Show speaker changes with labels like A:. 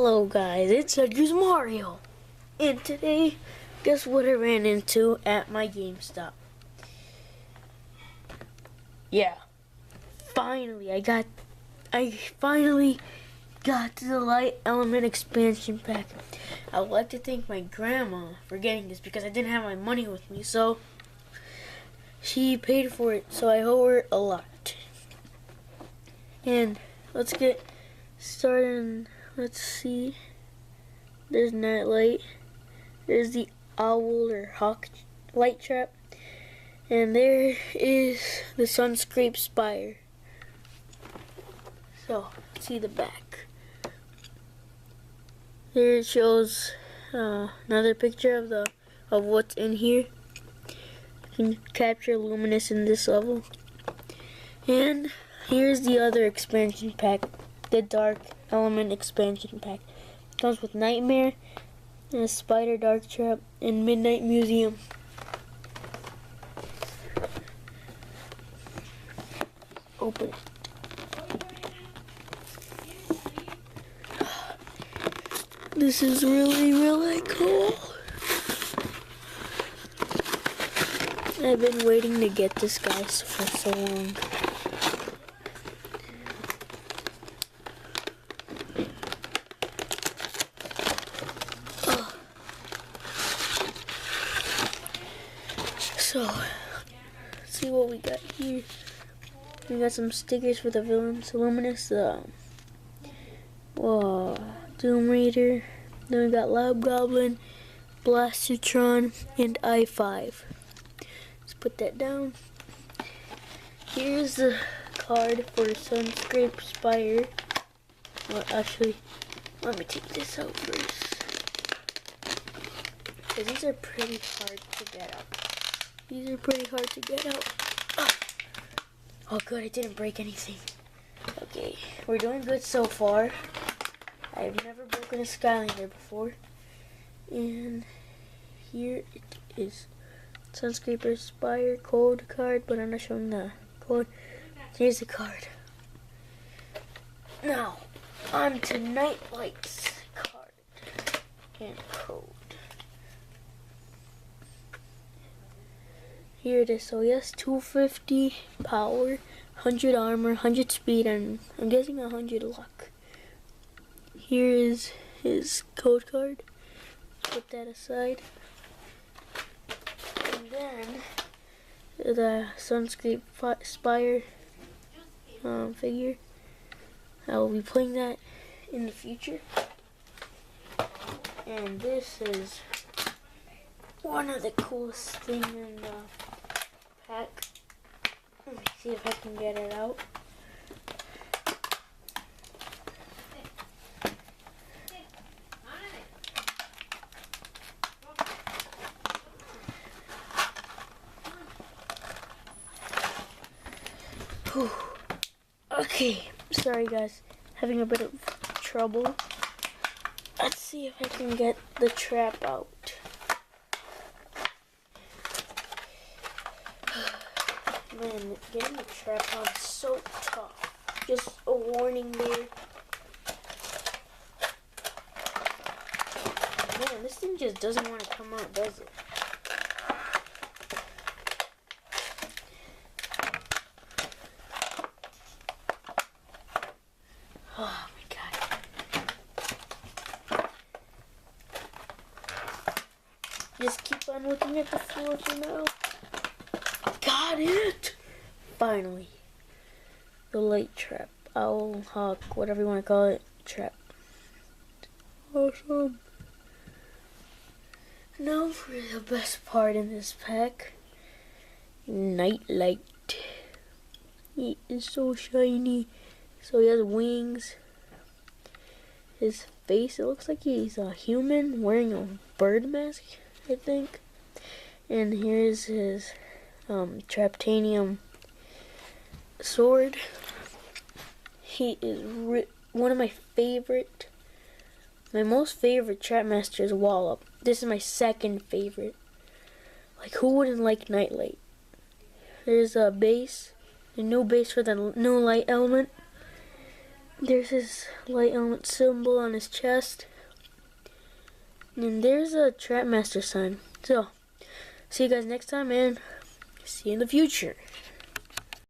A: Hello guys, it's Edgar's Mario, and today, guess what I ran into at my GameStop? Yeah, I finally got the Light Element expansion pack. I would like to thank my grandma for getting this because I didn't have my money with me, so she paid for it, so I owe her a lot. And let's get started. Let's see. There's Nightlight. There's the Owl or Hawk light trap. And there is the Sunscrape Spire. So, let's see the back. There it shows another picture of what's in here. You can capture Luminous in this level. And here's the other expansion pack, the Dark Element expansion pack. It comes with Nightmare, and a Spider Dark Trap, and Midnight Museum. Open it. This is really cool. I've been waiting to get this guy for so long. So, let's see what we got here. We got some stickers for the villains. Luminous, Doom Raider. Then we got Lobgoblin, Blastertron, and I-5. Let's put that down. Here's the card for Sunscrape Spire. Well, actually, let me take this out first, because these are pretty hard to get out. Oh good, I didn't break anything. Okay, we're doing good so far. I've never broken a Skylander before. And here it is. Sunscraper Spire code card, but I'm not showing the code. Here's the card. Now, on to Nightlight's card and code. Here it is. So yes, 250 power, 100 armor, 100 speed, and I'm guessing 100 luck. Here is his code card. Put that aside. And then the Sunscrape Spire figure. I will be playing that in the future. And this is one of the coolest things in the pack. Let me see if I can get it out. Whew. Okay, sorry guys, having a bit of trouble. Let's see if I can get the trap out. Man, getting the trap on is so tough. Just a warning there. Man, this thing just doesn't want to come out, does it? Oh my god. Just keep on looking at the floor for now. Got it! Finally. The light trap. Owl, hawk, whatever you want to call it. Trap. Awesome. Now for the best part in this pack. Nightlight. He is so shiny. So he has wings. His face, it looks like he's a human wearing a bird mask, I think. And here's his Traptanium sword. He is one of my most favorite Trapmaster is Wallop. This is my second favorite. Like, who wouldn't like Nightlight? There's a base, a new base for the new Light Element. There's his light element symbol on his chest. And there's a Trap Master sign. So, see you guys next time, and see you in the future.